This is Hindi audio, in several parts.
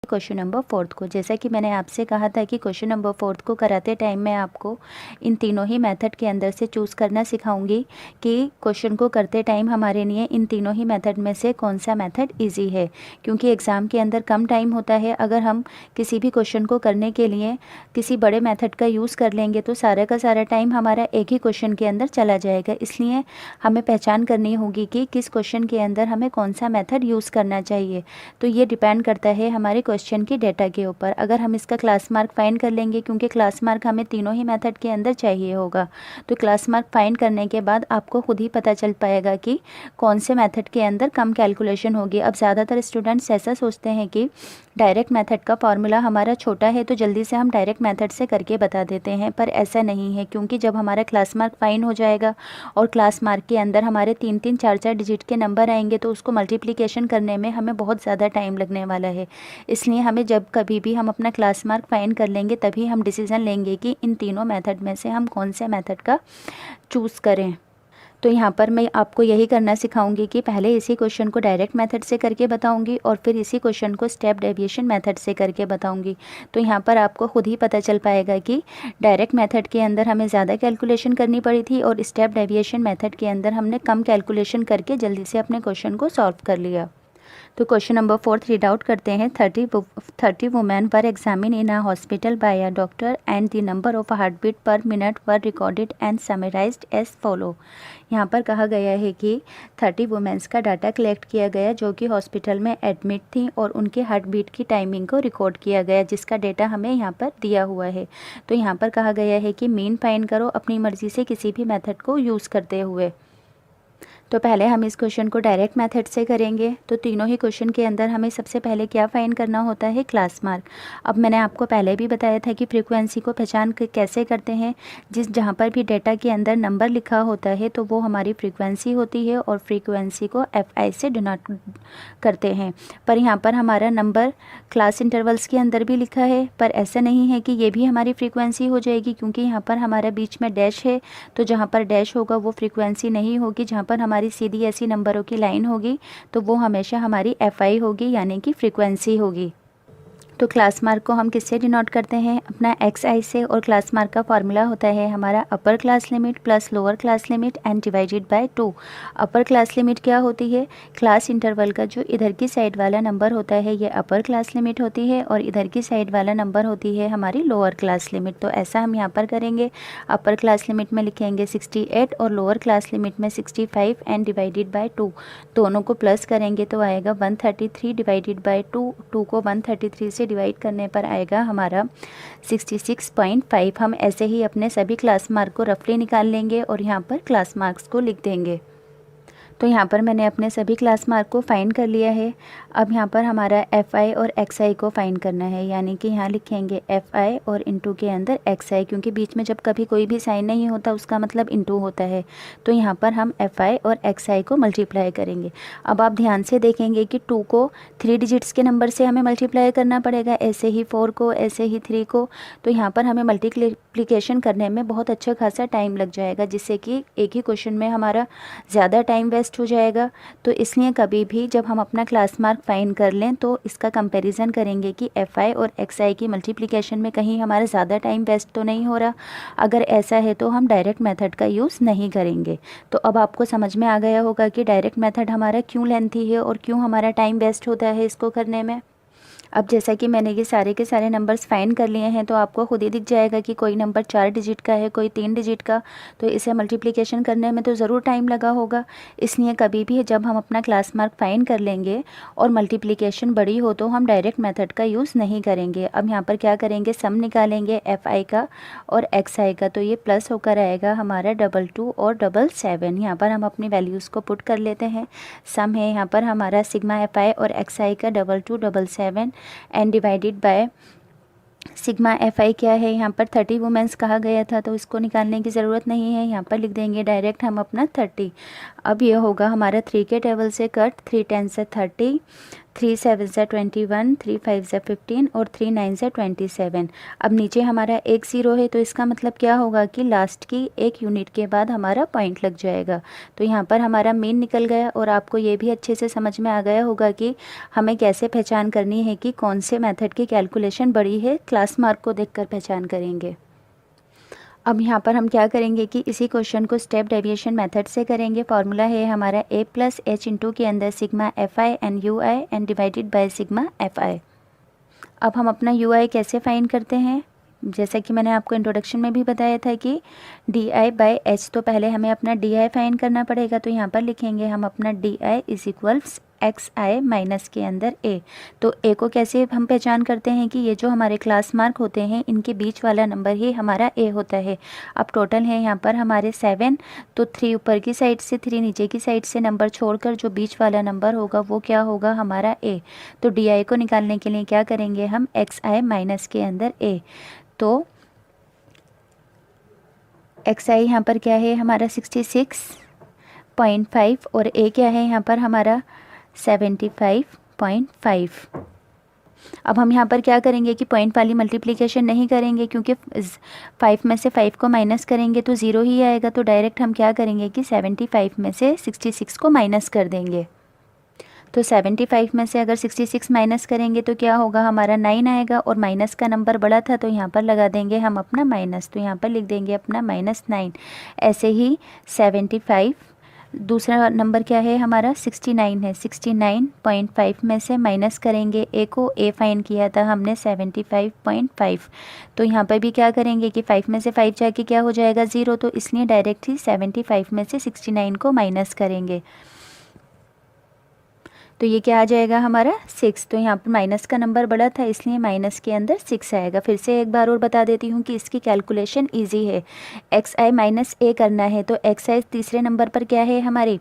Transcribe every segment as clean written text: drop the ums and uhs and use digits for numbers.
क्वेश्चन नंबर 4 को। जैसा कि मैंने आपसे कहा था कि क्वेश्चन नंबर 4 को कराते टाइम मैं आपको इन तीनों ही मेथड के अंदर से चूज़ करना सिखाऊंगी कि क्वेश्चन को करते टाइम हमारे लिए इन तीनों ही मेथड में से कौन सा मेथड इजी है, क्योंकि एग्ज़ाम के अंदर कम टाइम होता है। अगर हम किसी भी क्वेश्चन को करने के लिए किसी बड़े मेथड का यूज़ कर लेंगे तो सारा का सारा टाइम हमारा एक ही क्वेश्चन के अंदर चला जाएगा। इसलिए हमें पहचान करनी होगी कि किस क्वेश्चन के अंदर हमें कौन सा मेथड यूज़ करना चाहिए। तो ये डिपेंड करता है हमारे क्वेश्चन की डेटा के ऊपर। अगर हम इसका क्लास मार्क फाइंड कर लेंगे, क्योंकि क्लास मार्क हमें तीनों ही मेथड के अंदर चाहिए होगा, तो क्लास मार्क फाइंड करने के बाद आपको खुद ही पता चल पाएगा कि कौन से मेथड के अंदर कम कैलकुलेशन होगी। अब ज़्यादातर स्टूडेंट्स ऐसा सोचते हैं कि डायरेक्ट मेथड का फॉर्मूला हमारा छोटा है तो जल्दी से हम डायरेक्ट मेथड से करके बता देते हैं, पर ऐसा नहीं है। क्योंकि जब हमारा क्लास मार्क फाइंड हो जाएगा और क्लास मार्क के अंदर हमारे 3-3, 4-4 डिजिट के नंबर आएंगे तो उसको मल्टीप्लिकेशन करने में हमें बहुत ज़्यादा टाइम लगने वाला है। इसलिए हमें जब कभी भी हम अपना क्लास मार्क फाइंड कर लेंगे तभी हम डिसीज़न लेंगे कि इन तीनों मेथड में से हम कौन से मेथड का चूज़ करें। तो यहाँ पर मैं आपको यही करना सिखाऊंगी कि पहले इसी क्वेश्चन को डायरेक्ट मेथड से करके बताऊंगी और फिर इसी क्वेश्चन को स्टेप डेविएशन मेथड से करके बताऊंगी। तो यहाँ पर आपको खुद ही पता चल पाएगा कि डायरेक्ट मेथड के अंदर हमें ज़्यादा कैलकुलेशन करनी पड़ी थी और स्टेप डेविएशन मेथड के अंदर हमने कम कैलकुलेशन करके जल्दी से अपने क्वेश्चन को सॉल्व कर लिया। तो क्वेश्चन नंबर 4 रीड आउट करते हैं। 30 women were examine in a hospital by a doctor and the number of heart beat per minute were recorded and summarised as follow. यहाँ पर कहा गया है कि 30 वुमेन्स का डाटा कलेक्ट किया गया जो कि हॉस्पिटल में एडमिट थी और उनके हार्ट बीट की टाइमिंग को रिकॉर्ड किया गया, जिसका डेटा हमें यहाँ पर दिया हुआ है। तो यहाँ पर कहा गया है कि मीन फाइंड करो अपनी मर्जी से किसी भी मेथड को यूज़ करते हुए। तो पहले हम इस क्वेश्चन को डायरेक्ट मेथड से करेंगे। तो तीनों ही क्वेश्चन के अंदर हमें सबसे पहले क्या फाइंड करना होता है? Class mark. अब मैंने आपको पहले भी बताया था कि फ्रीक्वेंसी को पहचान कैसे करते हैं। जहाँ पर भी डेटा के अंदर नंबर लिखा होता है तो वो हमारी फ्रीक्वेंसी होती है और फ्रीक्वेंसी को FI से डिनोट करते हैं। पर यहाँ पर हमारा नंबर क्लास इंटरवल्स के अंदर भी लिखा है, पर ऐसा नहीं है कि ये भी हमारी फ्रीक्वेंसी हो जाएगी, क्योंकि यहाँ पर हमारा बीच में डैश है। तो जहाँ पर डैश होगा वो फ्रीक्वेंसी नहीं होगी। जहाँ पर हमारी सीधी ऐसी नंबरों की लाइन होगी तो वो हमेशा हमारी FI होगी, यानी कि फ्रीक्वेंसी होगी। तो क्लास मार्क को हम किससे डिनोट करते हैं? अपना XI से। और क्लास मार्क का फार्मूला होता है हमारा upper class limit plus lower class limit and divided by 2। Upper class limit क्या होती है? क्लास इंटरवल का जो इधर की साइड वाला नंबर होता है ये अपर क्लास लिमिट होती है और इधर की साइड वाला नंबर होती है हमारी लोअर क्लास लिमिट। तो ऐसा हम यहाँ पर करेंगे। अपर क्लास लिमिट में लिखेंगे 68 और लोअर क्लास लिमिट में 65 एंड डिवाइडेड बाय 2। दोनों को प्लस करेंगे तो आएगा 133 डिवाइडेड बाय 2। 2 को 133 से डिवाइड करने पर आएगा हमारा 66.5। हम ऐसे ही अपने सभी क्लास मार्क को रफली निकाल लेंगे और यहाँ पर क्लास मार्क्स को लिख देंगे। तो यहाँ पर मैंने अपने सभी क्लास मार्क को फाइंड कर लिया है। अब यहाँ पर हमारा FI और XI को फाइंड करना है, यानी कि यहाँ लिखेंगे FI और इंटू के अंदर XI, क्योंकि बीच में जब कभी कोई भी साइन नहीं होता उसका मतलब इंटू होता है। तो यहाँ पर हम FI और XI को मल्टीप्लाई करेंगे। अब आप ध्यान से देखेंगे कि 2 को 3 डिजिट्स के नंबर से हमें मल्टीप्लाई करना पड़ेगा, ऐसे ही 4 को, ऐसे ही 3 को। तो यहाँ पर हमें मल्टीप्लिकेशन करने में बहुत अच्छा खासा टाइम लग जाएगा, जिससे कि एक ही क्वेश्चन में हमारा ज़्यादा टाइम वेस्ट हो जाएगा। तो इसलिए कभी भी जब हम अपना क्लास मार्क फाइंड कर लें तो इसका कंपैरिजन करेंगे कि FI और XI की मल्टीप्लिकेशन में कहीं हमारा ज़्यादा टाइम वेस्ट तो नहीं हो रहा। अगर ऐसा है तो हम डायरेक्ट मेथड का यूज़ नहीं करेंगे। तो अब आपको समझ में आ गया होगा कि डायरेक्ट मेथड हमारा क्यों लेंथी है और क्यों हमारा टाइम वेस्ट होता है इसको करने में। अब जैसा कि मैंने ये सारे के सारे नंबर्स फाइंड कर लिए हैं तो आपको खुद ही दिख जाएगा कि कोई नंबर 4 डिजिट का है, कोई 3 डिजिट का। तो इसे मल्टीप्लिकेशन करने में तो ज़रूर टाइम लगा होगा। इसलिए कभी भी जब हम अपना क्लास मार्क फाइंड कर लेंगे और मल्टीप्लिकेशन बड़ी हो तो हम डायरेक्ट मेथड का यूज़ नहीं करेंगे। अब यहाँ पर क्या करेंगे? सम निकालेंगे FI का और XI का। तो ये प्लस होकर आएगा हमारा 22 और 77। यहाँ पर हम अपनी वैल्यूज़ को पुट कर लेते हैं। सम है यहाँ पर हमारा सिग्मा FI और XI का 22, 77 and divided by sigma FI क्या है? यहाँ पर 30 वुमेन्स कहा गया था तो इसको निकालने की ज़रूरत नहीं है, यहाँ पर लिख देंगे डायरेक्ट हम अपना 30। अब ये होगा हमारा 3 के टेबल से कट, 3 10 से 30, 3 7 ज़ा 21, 3 5 ज़ा 15 और 3 9 ज़ा 27। अब नीचे हमारा एक ज़ीरो है, तो इसका मतलब क्या होगा कि लास्ट की एक यूनिट के बाद हमारा पॉइंट लग जाएगा। तो यहाँ पर हमारा मीन निकल गया और आपको ये भी अच्छे से समझ में आ गया होगा कि हमें कैसे पहचान करनी है कि कौन से मेथड की कैलकुलेशन बड़ी है। क्लास मार्क को देखकर पहचान करेंगे। अब यहाँ पर हम क्या करेंगे कि इसी क्वेश्चन को स्टेप डेविएशन मेथड से करेंगे। फॉर्मूला है हमारा a प्लस एच इंटू के अंदर sigma F I and you I and divided by sigma F I. अब हम अपना यू आई कैसे फाइंड करते हैं, जैसा कि मैंने आपको इंट्रोडक्शन में भी बताया था कि डी आई बाई एच, तो पहले हमें अपना डी आई फाइंड करना पड़ेगा। तो यहाँ पर लिखेंगे हम अपना D I is equals x I minus के अंदर ए। तो ए को कैसे हम पहचान करते हैं कि ये जो हमारे क्लास मार्क होते हैं इनके बीच वाला नंबर ही हमारा ए होता है। अब टोटल है यहाँ पर हमारे 7, तो 3 ऊपर की साइड से 3 नीचे की साइड से नंबर छोड़कर जो बीच वाला नंबर होगा वो क्या होगा हमारा ए। तो डी आई को निकालने के लिए क्या करेंगे हम एक्स आई माइनस के अंदर ए। तो एक्स आई यहाँ पर क्या है हमारा 66.5 और ए क्या है यहाँ पर हमारा 75.5। अब हम यहाँ पर क्या करेंगे कि पॉइंट वाली मल्टीप्लिकेशन नहीं करेंगे, क्योंकि 5 में से 5 को माइनस करेंगे तो 0 ही आएगा। तो डायरेक्ट हम क्या करेंगे कि 75 में से 66 को माइनस कर देंगे। तो 75 में से अगर 66 माइनस करेंगे तो क्या होगा हमारा 9 आएगा, और माइनस का नंबर बड़ा था तो यहाँ पर लगा देंगे हम अपना माइनस। तो यहाँ पर लिख देंगे अपना -9। ऐसे ही 75, दूसरा नंबर क्या है हमारा 69 है। 69.5 में से माइनस करेंगे ए को, ए फाइंड किया था हमने 75.5। तो यहाँ पर भी क्या करेंगे कि 5 में से 5 जाके क्या हो जाएगा 0, तो इसलिए डायरेक्ट ही 75 में से 69 को माइनस करेंगे। तो ये क्या आ जाएगा हमारा 6। तो यहाँ पर माइनस का नंबर बड़ा था इसलिए माइनस के अंदर 6 आएगा। फिर से एक बार और बता देती हूँ कि इसकी कैलकुलेशन इजी है। एक्स आई माइनस ए करना है, तो एक्स आई तीसरे नंबर पर क्या है हमारी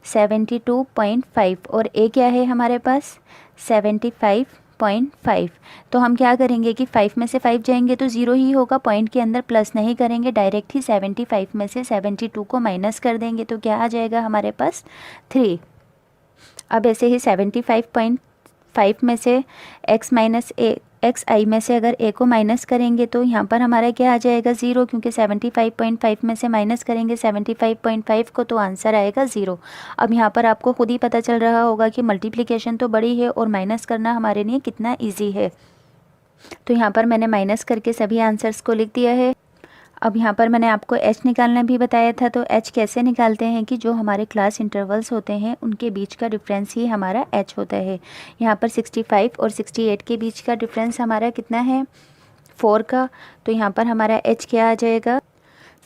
72.5 और ए क्या है हमारे पास 75.5। तो हम क्या करेंगे कि 5 में से 5 जाएंगे तो 0 ही होगा, पॉइंट के अंदर प्लस नहीं करेंगे, डायरेक्ट ही 75 में से 72 को माइनस कर देंगे। तो क्या आ जाएगा हमारे पास 3। अब ऐसे ही 75.5 में से x माइनस ए, एक्स आई में से अगर a को माइनस करेंगे तो यहाँ पर हमारा क्या आ जाएगा 0, क्योंकि 75.5 में से माइनस करेंगे 75.5 को तो आंसर आएगा 0। अब यहाँ पर आपको खुद ही पता चल रहा होगा कि मल्टीप्लिकेशन तो बड़ी है और माइनस करना हमारे लिए कितना ईजी है। तो यहाँ पर मैंने माइनस करके सभी आंसर्स को लिख दिया है। अब यहाँ पर मैंने आपको h निकालना भी बताया था। तो h कैसे निकालते हैं कि जो हमारे क्लास इंटरवल्स होते हैं उनके बीच का डिफरेंस ही हमारा h होता है। यहाँ पर 65 और 68 के बीच का डिफरेंस हमारा कितना है 4 का। तो यहाँ पर हमारा h क्या आ जाएगा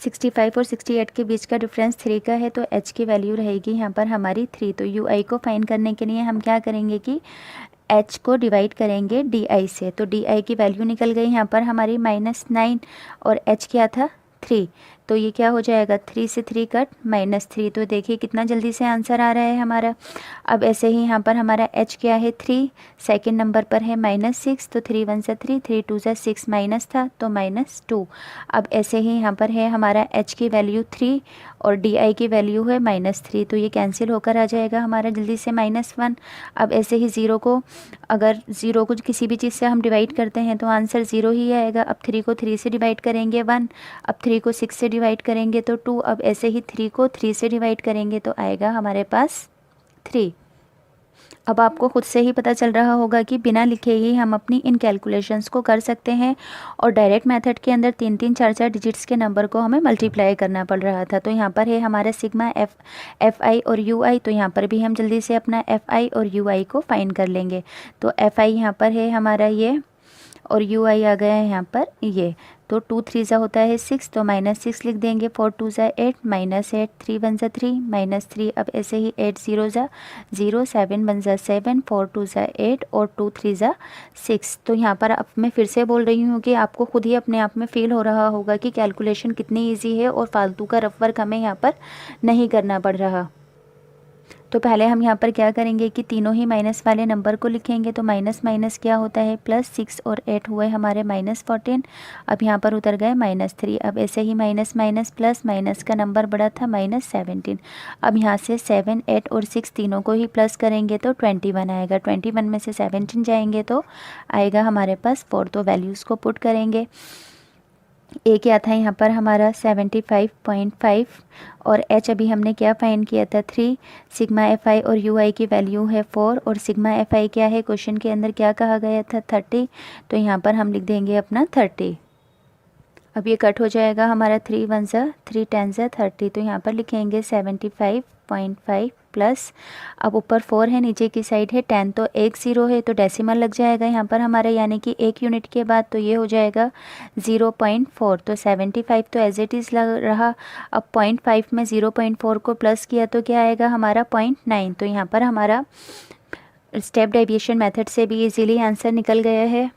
65 और 68 के बीच का डिफरेंस 3 का है, तो h की वैल्यू रहेगी यहाँ पर हमारी 3। तो यू आई को फाइंड करने के लिए हम क्या करेंगे कि h को डिवाइड करेंगे डी आई से। तो डी आई की वैल्यू निकल गई यहाँ पर हमारी -9 और h क्या था 3। तो ये क्या हो जाएगा 3 से 3 कट -3। तो देखिए कितना जल्दी से आंसर आ रहा है हमारा। अब ऐसे ही यहाँ पर हमारा h क्या है 3, सेकंड नंबर पर है -6। तो 3 1 से 3, 3 2 से 6 माइनस था तो -2। अब ऐसे ही यहाँ पर है हमारा h की वैल्यू 3 और डी आई की वैल्यू है -3। तो ये कैंसिल होकर आ जाएगा हमारा जल्दी से -1। अब ऐसे ही 0 को, अगर 0 को किसी भी चीज़ से हम डिवाइड करते हैं तो आंसर 0 ही आएगा। अब 3 को 3 से डिवाइड करेंगे 1, अब 3 को 6 से डिवाइड करेंगे तो 2, अब ऐसे ही 3 को 3 से डिवाइड करेंगे तो आएगा हमारे पास 3। अब आपको खुद से ही पता चल रहा होगा कि बिना लिखे ही हम अपनी इन कैलकुलेशंस को कर सकते हैं, और डायरेक्ट मेथड के अंदर 3-3 4-4 डिजिट्स के नंबर को हमें मल्टीप्लाई करना पड़ रहा था। तो यहाँ पर है हमारा सिग्मा एफ आई और यू आई। तो यहाँ पर भी हम जल्दी से अपना एफ आई और यू आई को फाइंड कर लेंगे। तो एफ आई यहाँ पर है हमारा ये, और यू आई आ गया है यहाँ पर ये। तो 2 3 ज़ा होता है 6, तो -6 लिख देंगे। 4 2 ज़ा 8, -8, 3 1 ज़ा 3, -3। अब ऐसे ही 8 0 ज़ा 0, 7 1 ज़ा 7, 4 2 ज़ा 8 और 2 3 ज़ा 6। तो यहाँ पर अब मैं फिर से बोल रही हूँ कि आपको खुद ही अपने आप में फील हो रहा होगा कि कैलकुलेशन कितनी ईजी है और फालतू का रफ वर्क हमें यहाँ पर नहीं करना पड़ रहा। तो पहले हम यहाँ पर क्या करेंगे कि तीनों ही माइनस वाले नंबर को लिखेंगे। तो माइनस माइनस क्या होता है, +6 और 8 हुए हमारे -14। अब यहाँ पर उतर गए -3। अब ऐसे ही माइनस माइनस प्लस, माइनस का नंबर बड़ा था -17। अब यहाँ से 7, 8 और 6 तीनों को ही प्लस करेंगे तो 21 आएगा। 21 में से 17 जाएंगे तो आएगा हमारे पास 4। तो वैल्यूज़ को पुट करेंगे। ए क्या था यहाँ पर हमारा 75.5 और एच अभी हमने क्या फाइंड किया था 3। सिग्मा एफ आई और यू आई की वैल्यू है 4 और सिग्मा एफ आई क्या है, क्वेश्चन के अंदर क्या कहा गया था 30। तो यहाँ पर हम लिख देंगे अपना 30। अब ये कट हो जाएगा हमारा 3 1 ज़ा 3 10 ज़ा 30। तो यहाँ पर लिखेंगे 75.5 प्लस, अब ऊपर 4 है, नीचे की साइड है 10, तो एक 0 है तो डेसिमल लग जाएगा यहाँ पर हमारा, यानी कि 1 यूनिट के बाद। तो ये हो जाएगा 0.4। तो 75 तो एज इट इज़ लग रहा। अब 0.5 में 0.4 को प्लस किया तो क्या आएगा हमारा 0.9। तो यहाँ पर हमारा स्टेप डेविएशन मेथड से भी इजीली आंसर निकल गया है।